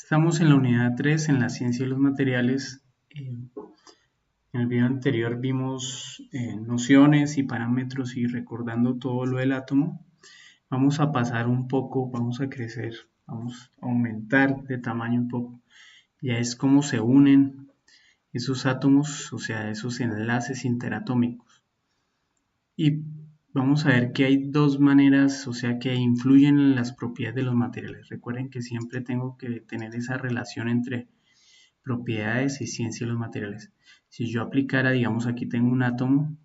Estamos en la unidad 3 en la ciencia de los materiales. En el video anterior vimos nociones y parámetros y recordando todo lo del átomo. Vamos a pasar un poco, vamos a crecer, vamos a aumentar de tamaño un poco. Ya es cómo se unen esos átomos, o sea, esos enlaces interatómicos. Y vamos a ver que hay dos maneras, o sea, que influyen en las propiedades de los materiales. Recuerden que siempre tengo que tener esa relación entre propiedades y ciencia de los materiales. Si yo aplicara, digamos, aquí tengo un átomo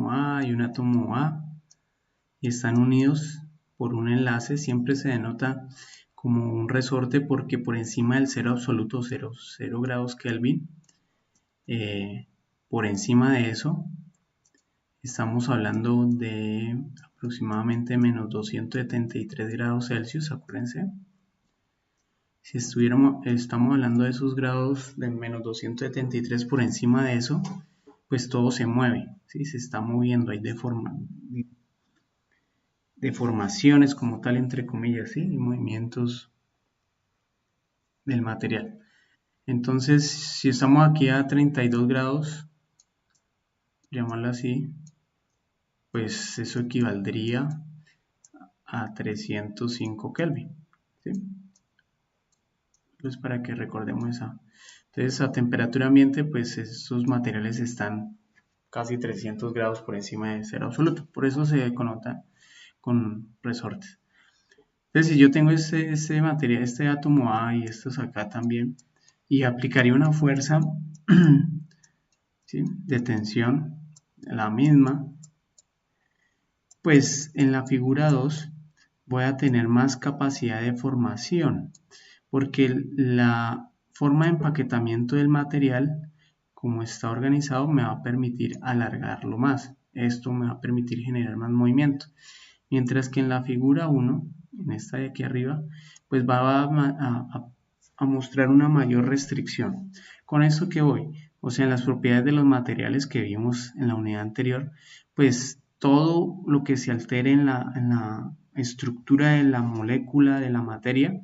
A y un átomo A, y están unidos por un enlace, siempre se denota como un resorte porque por encima del cero absoluto, 0 grados Kelvin, por encima de eso, estamos hablando de aproximadamente menos 273 grados Celsius, acuérdense. Si estamos hablando de esos grados de menos 273 por encima de eso, pues todo se mueve, ¿sí? Se está moviendo, hay deformaciones como tal, entre comillas, ¿sí? Y movimientos del material. Entonces, si estamos aquí a 32 grados, llamarlo así, pues eso equivaldría a 305 Kelvin, ¿sí? Entonces, para que recordemos esa. Entonces, a temperatura ambiente, pues estos materiales están casi 300 grados por encima de cero absoluto. Por eso se conota con resortes. Entonces, si yo tengo este material, este átomo A y estos acá también, y aplicaría una fuerza ¿sí? de tensión, la misma, pues en la figura 2 voy a tener más capacidad de formación, porque la forma de empaquetamiento del material, como está organizado, me va a permitir alargarlo más. Esto me va a permitir generar más movimiento. Mientras que en la figura 1, en esta de aquí arriba, pues va a mostrar una mayor restricción. ¿Con esto qué voy? O sea, en las propiedades de los materiales que vimos en la unidad anterior, pues todo lo que se altere en la estructura de la molécula de la materia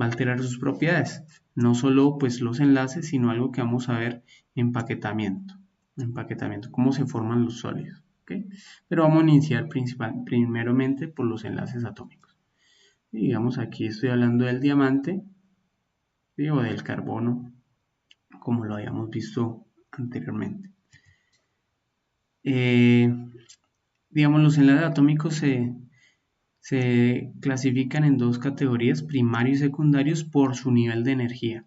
va a alterar sus propiedades. No solo pues los enlaces, sino algo que vamos a ver, empaquetamiento. Empaquetamiento, cómo se forman los sólidos. ¿Okay? Pero vamos a iniciar primeramente por los enlaces atómicos. Y digamos aquí estoy hablando del diamante, ¿sí? O del carbono, como lo habíamos visto anteriormente. Digamos, los enlaces atómicos se clasifican en dos categorías, primarios y secundarios, por su nivel de energía.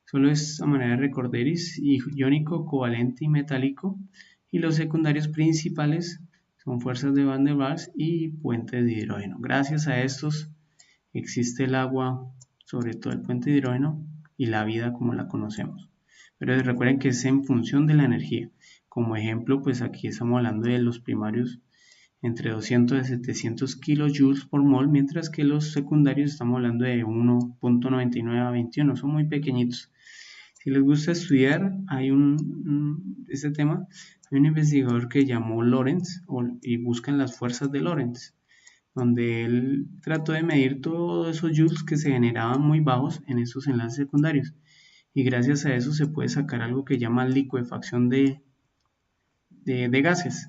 Solo es a manera de recordar, iónico, covalente y metálico. Y los secundarios principales son fuerzas de Van der Waals y puentes de hidrógeno. Gracias a estos existe el agua, sobre todo el puente de hidrógeno, y la vida como la conocemos. Pero recuerden que es en función de la energía. Como ejemplo, pues aquí estamos hablando de los primarios entre 200 y 700 kilojoules por mol, mientras que los secundarios estamos hablando de 1.99 a 21, son muy pequeñitos. Si les gusta estudiar, hay este tema, hay un investigador que llamó Lorentz y buscan las fuerzas de Lorentz, donde él trató de medir todos esos joules que se generaban muy bajos en esos enlaces secundarios. Y gracias a eso se puede sacar algo que llama licuefacción de gases.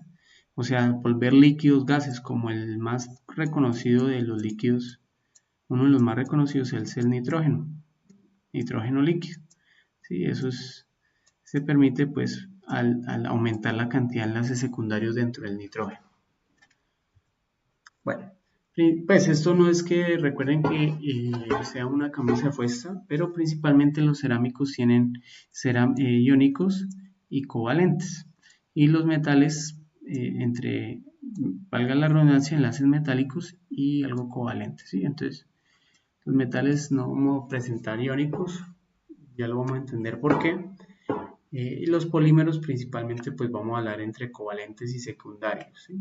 O sea, volver líquidos gases, como el más reconocido de los líquidos, uno de los más reconocidos es el nitrógeno, nitrógeno líquido. ¿Sí? Se permite pues al aumentar la cantidad de enlaces secundarios dentro del nitrógeno. Bueno, pues esto no es que recuerden que sea una camisa fuesta, pero principalmente los cerámicos tienen iónicos y covalentes. Y los metales, valga la redundancia, enlaces metálicos y algo covalentes. ¿sí? Entonces, los metales no vamos a presentar iónicos, ya lo vamos a entender por qué. Y los polímeros principalmente pues vamos a hablar entre covalentes y secundarios. ¿sí?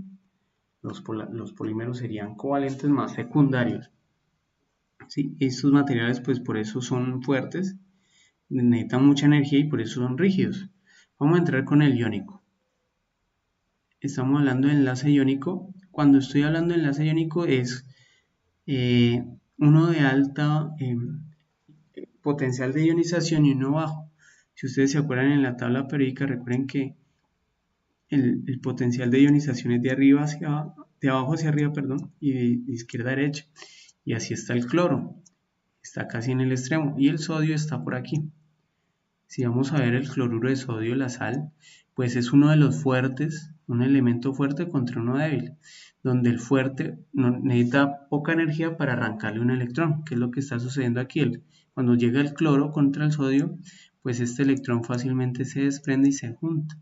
Los polímeros serían covalentes más secundarios. ¿sí? Estos materiales pues por eso son fuertes, necesitan mucha energía y por eso son rígidos. Vamos a entrar con el iónico. Estamos hablando de enlace iónico. Cuando estoy hablando de enlace iónico es uno de alta potencial de ionización y uno bajo. Si ustedes se acuerdan en la tabla periódica, recuerden que el potencial de ionización es de abajo hacia arriba, perdón, y de izquierda a derecha. Y así está el cloro, está casi en el extremo, y el sodio está por aquí. Si vamos a ver el cloruro de sodio, la sal, pues es uno de los fuertes, un elemento fuerte contra uno débil, donde el fuerte necesita poca energía para arrancarle un electrón, que es lo que está sucediendo aquí. Cuando llega el cloro contra el sodio, pues este electrón fácilmente se desprende y se junta.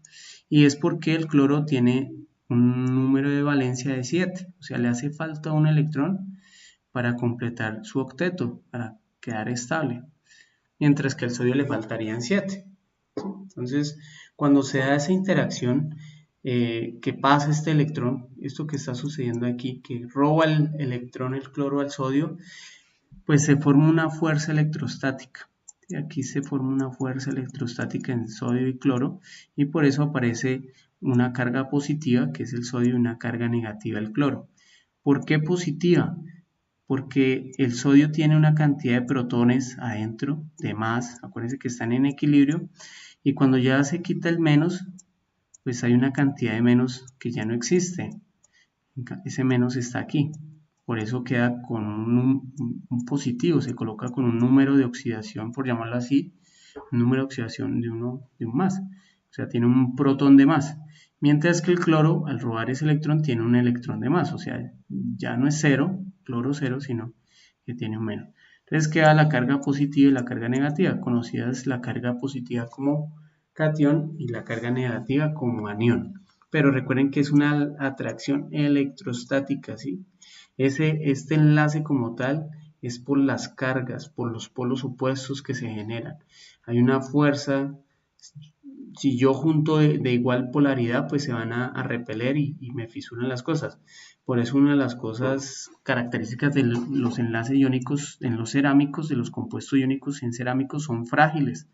Y es porque el cloro tiene un número de valencia de 7, o sea, le hace falta un electrón para completar su octeto, para quedar estable, mientras que al sodio le faltarían 7. Entonces, cuando se da esa interacción, que pasa este electrón, esto que está sucediendo aquí, que roba el electrón, el cloro al sodio, pues se forma una fuerza electrostática. Y aquí se forma una fuerza electrostática en sodio y cloro, y por eso aparece una carga positiva, que es el sodio, y una carga negativa, el cloro. ¿Por qué positiva? Porque el sodio tiene una cantidad de protones adentro, de más, acuérdense que están en equilibrio, y cuando ya se quita el menos, pues hay una cantidad de menos que ya no existe. Ese menos está aquí. Por eso queda con un positivo, se coloca con un número de oxidación, por llamarlo así, un número de oxidación de un más. O sea, tiene un protón de más. Mientras que el cloro, al robar ese electrón, tiene un electrón de más. O sea, ya no es cero, cloro cero, sino que tiene un menos. Entonces queda la carga positiva y la carga negativa, conocidas la carga positiva como catión y la carga negativa como anión. Pero recuerden que es una atracción electrostática, ¿sí? Este enlace como tal es por las cargas, por los polos opuestos que se generan. Hay una fuerza, si yo junto de igual polaridad, pues se van a repeler y me fisuran las cosas. Por eso una de las cosas características de los enlaces iónicos en los cerámicos, de los compuestos iónicos en cerámicos, son frágiles,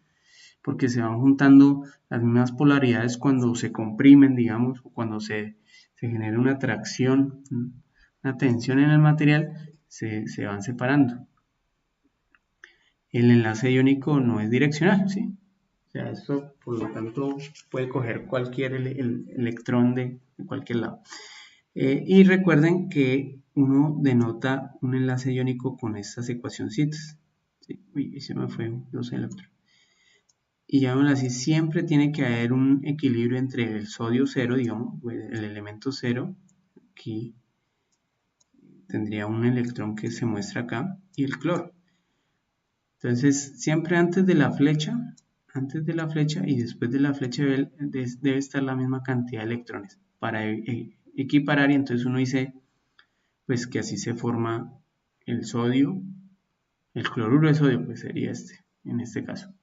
porque se van juntando las mismas polaridades cuando se comprimen, digamos, o cuando se genera una atracción, una tensión en el material, se van separando. El enlace iónico no es direccional, ¿sí? O sea, esto por lo tanto puede coger cualquier electrón de cualquier lado. Y recuerden que uno denota un enlace iónico con estas ecuacioncitas. ¿Sí? Uy, se me fue los electrones. Y llamémoslo así, siempre tiene que haber un equilibrio entre el sodio 0, digamos, el elemento 0, aquí tendría un electrón que se muestra acá, y el cloro. Entonces, siempre antes de la flecha y después de la flecha debe estar la misma cantidad de electrones para equiparar, y entonces uno dice, pues que así se forma el sodio, el cloruro de sodio, pues sería en este caso.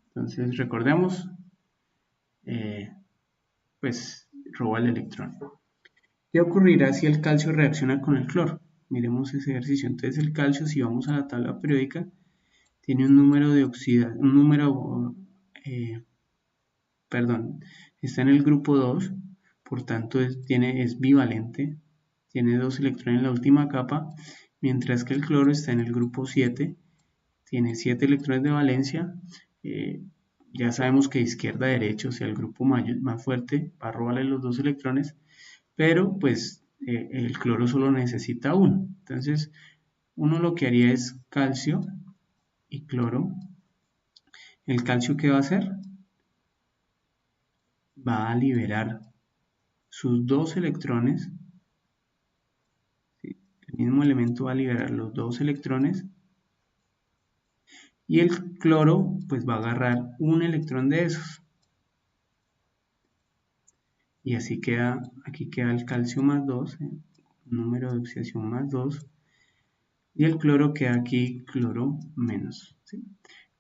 Entonces, recordemos, pues roba el electrón. ¿Qué ocurrirá si el calcio reacciona con el cloro? Miremos ese ejercicio. Entonces el calcio, si vamos a la tabla periódica, tiene un número de está en el grupo 2, por tanto es bivalente, tiene 2 electrones en la última capa, mientras que el cloro está en el grupo 7, tiene 7 electrones de valencia. Ya sabemos que de izquierda a derecha, o sea, el grupo más fuerte va a robarle los 2 electrones, pero pues el cloro solo necesita uno. Entonces, uno lo que haría es calcio y cloro. ¿El calcio qué va a hacer? Va a liberar sus 2 electrones. ¿Sí? El mismo elemento va a liberar los 2 electrones. Y el cloro pues va a agarrar un electrón de esos. Y así queda, aquí queda el calcio más 2, número de oxidación más 2. Y el cloro queda aquí cloro menos. ¿Sí?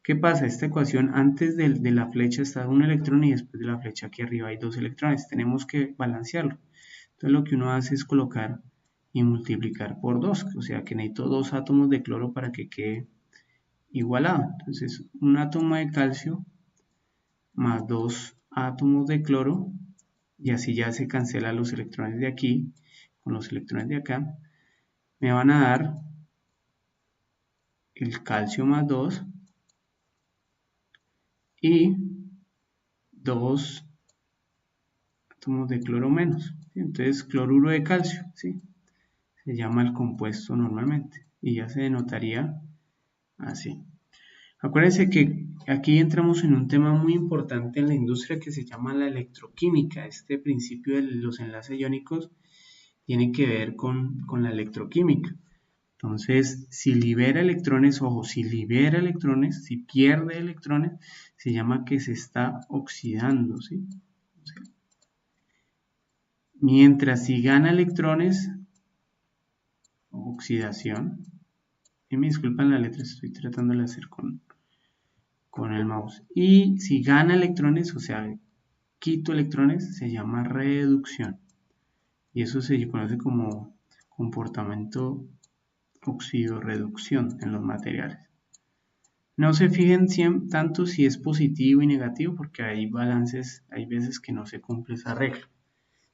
¿Qué pasa? Esta ecuación antes de la flecha está un electrón y después de la flecha aquí arriba hay 2 electrones. Tenemos que balancearlo. Entonces lo que uno hace es colocar y multiplicar por 2. O sea que necesito 2 átomos de cloro para que quede igualado. Entonces un átomo de calcio más 2 átomos de cloro. Y así ya se cancelan los electrones de aquí con los electrones de acá. Me van a dar el calcio más 2 y 2 átomos de cloro menos. Entonces, cloruro de calcio, ¿sí? Se llama el compuesto normalmente y ya se denotaría así. Acuérdense que aquí entramos en un tema muy importante en la industria que se llama la electroquímica. Este principio de los enlaces iónicos tiene que ver con la electroquímica. Entonces, si libera electrones, ojo, si libera electrones, si pierde electrones, se llama que se está oxidando, ¿sí? O sea, mientras si gana electrones, oxidación, y me disculpan la letra, estoy tratando de hacer con el mouse. Y si gana electrones, o sea, quito electrones, se llama reducción. Y eso se conoce como comportamiento oxidorreducción en los materiales. No se fijen tanto si es positivo y negativo, porque hay balances, hay veces que no se cumple esa regla.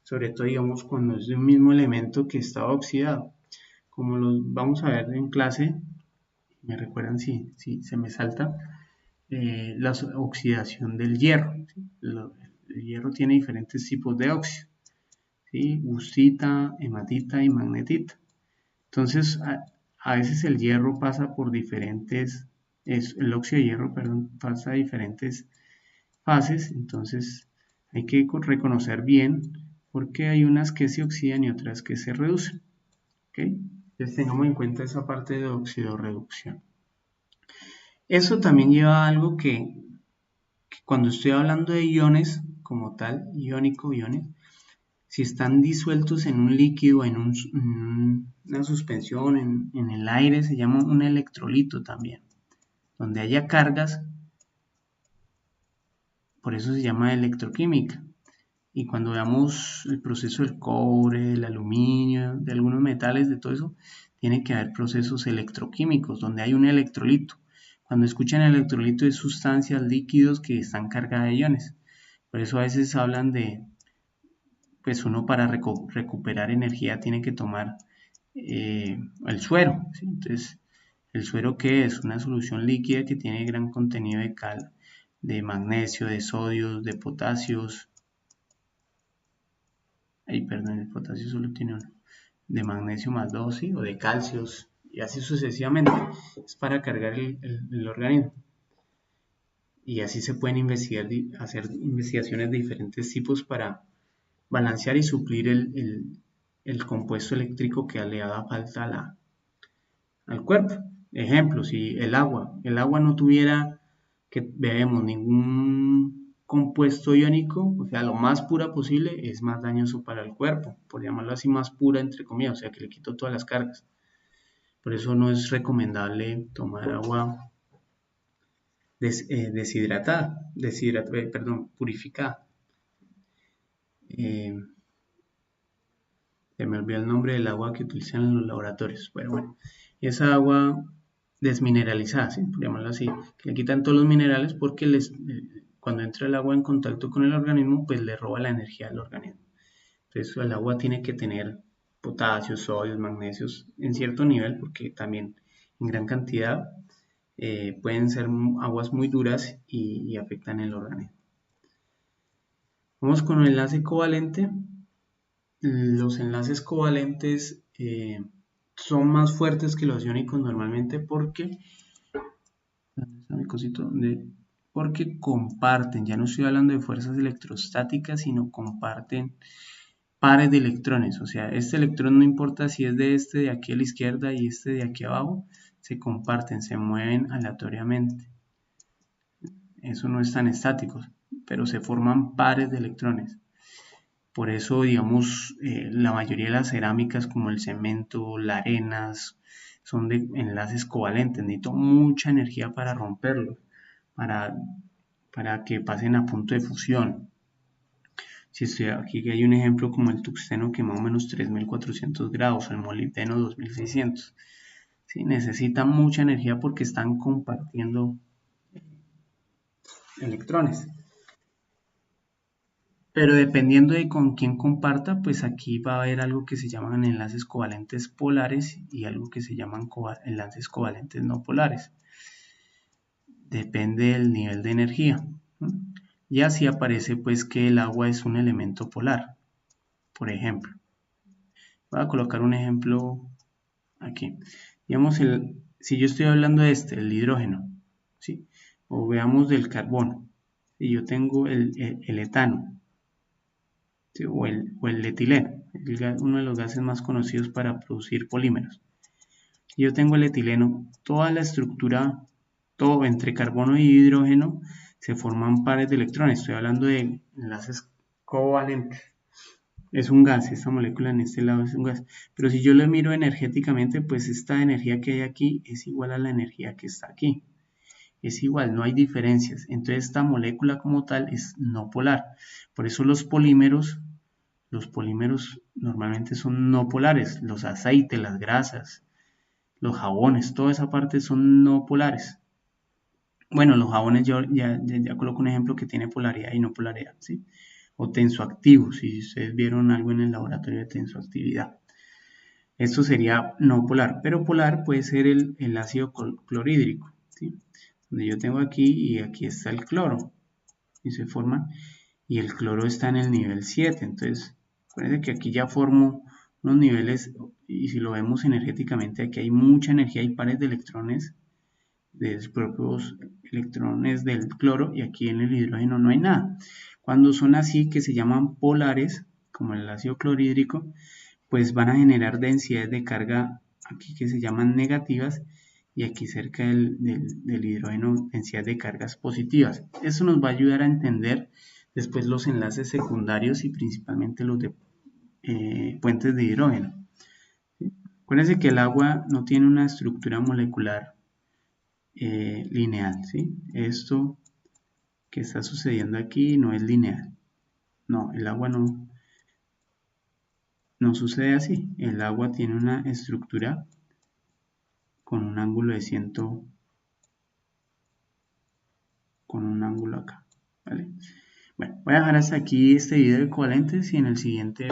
Sobre todo, digamos, cuando es de un mismo elemento que está oxidado. Como los vamos a ver en clase, me recuerdan si se me salta, la oxidación del hierro. ¿Sí? El hierro tiene diferentes tipos de óxido, ¿sí? Wustita, hematita y magnetita. Entonces, a veces el hierro pasa por diferentes, el óxido de hierro, perdón, pasa a diferentes fases, entonces hay que reconocer bien porque hay unas que se oxidan y otras que se reducen. ¿Okay? Entonces tengamos en cuenta esa parte de oxidorreducción. Eso también lleva a algo que cuando estoy hablando de iones como tal, iónico, iones, si están disueltos en un líquido, en una suspensión, en el aire, se llama un electrolito también. Donde haya cargas, por eso se llama electroquímica. Y cuando veamos el proceso del cobre, del aluminio, de algunos metales, de todo eso, tiene que haber procesos electroquímicos, donde hay un electrolito. Cuando escuchan electrolito es sustancias, líquidos que están cargadas de iones. Por eso a veces hablan de, pues uno para recuperar energía tiene que tomar el suero, ¿sí? Entonces, ¿el suero qué es? Una solución líquida que tiene gran contenido de cal, de magnesio, de sodio, de potasios. Ay, perdón, el potasio solo tiene uno. De magnesio más 2, ¿sí? O de calcios, y así sucesivamente. Es para cargar el organismo. Y así se pueden investigar, hacer investigaciones de diferentes tipos para balancear y suplir el compuesto eléctrico que le haga falta al cuerpo. Ejemplo, si el agua no tuviera que bebemos ningún compuesto iónico, o sea, lo más pura posible, es más dañoso para el cuerpo, por llamarlo así, más pura entre comillas, o sea, que le quito todas las cargas. Por eso no es recomendable tomar agua purificada. Eh, Se me olvidó el nombre del agua que utilizan en los laboratorios. Bueno, esa agua desmineralizada, ¿sí? Por llamarlo así, que le quitan todos los minerales porque cuando entra el agua en contacto con el organismo, pues le roba la energía al organismo. Entonces el agua tiene que tener potasio, sodio, magnesios en cierto nivel, porque también en gran cantidad pueden ser aguas muy duras y afectan el organismo. Vamos con el enlace covalente. Los enlaces covalentes son más fuertes que los iónicos normalmente porque, ¿dónde está mi cosito? Porque comparten, ya no estoy hablando de fuerzas electrostáticas, sino comparten pares de electrones. O sea, este electrón no importa si es de este de aquí a la izquierda y este de aquí abajo, se comparten, se mueven aleatoriamente. Eso no es tan estático, pero se forman pares de electrones. Por eso, digamos, la mayoría de las cerámicas como el cemento, las arenas, son de enlaces covalentes. Necesito mucha energía para romperlos, para, para que pasen a punto de fusión. Si estoy aquí hay un ejemplo como el tuxteno que más o menos 3400 grados, el molibdeno 2600. ¿Sí? Necesitan mucha energía porque están compartiendo electrones. pero dependiendo de con quién comparta, pues aquí va a haber algo que se llaman enlaces covalentes polares y algo que se llaman enlaces covalentes no polares. Depende del nivel de energía, ¿no? Y así aparece pues que el agua es un elemento polar, por ejemplo. Voy a colocar un ejemplo aquí. Digamos, si yo estoy hablando de el hidrógeno, ¿sí? O veamos del carbono. Si yo tengo el etano, ¿sí? o el etileno, uno de los gases más conocidos para producir polímeros. Si yo tengo el etileno, toda la estructura, todo entre carbono y hidrógeno, se forman pares de electrones. Estoy hablando de enlaces covalentes. Es un gas, esta molécula en este lado es un gas. Pero si yo lo miro energéticamente, pues esta energía que hay aquí es igual a la energía que está aquí. Es igual, no hay diferencias. Entonces esta molécula como tal es no polar. Por eso los polímeros normalmente son no polares. Los aceites, las grasas, los jabones, toda esa parte son no polares. Bueno, los jabones yo ya coloco un ejemplo que tiene polaridad y no polaridad, ¿sí? O tensoactivos, si ustedes vieron algo en el laboratorio de tensoactividad. Esto sería no polar, pero polar puede ser el ácido clorhídrico, ¿sí? Donde yo tengo aquí y aquí está el cloro, y se forma, y el cloro está en el nivel 7, entonces, acuérdense que aquí ya formo unos niveles, y si lo vemos energéticamente, aquí hay mucha energía, hay pares de electrones, de los propios electrones del cloro, y aquí en el hidrógeno no hay nada. Cuando son así, que se llaman polares, como el ácido clorhídrico, pues van a generar densidades de carga aquí que se llaman negativas y aquí cerca del hidrógeno densidades de cargas positivas. Eso nos va a ayudar a entender después los enlaces secundarios y principalmente los de puentes de hidrógeno. Acuérdense que el agua no tiene una estructura molecular lineal, ¿sí? Esto que está sucediendo aquí no es lineal. No, el agua no sucede así. El agua tiene una estructura con un ángulo de 100, con un ángulo acá, ¿vale? Bueno, voy a dejar hasta aquí este video de covalentes y en el siguiente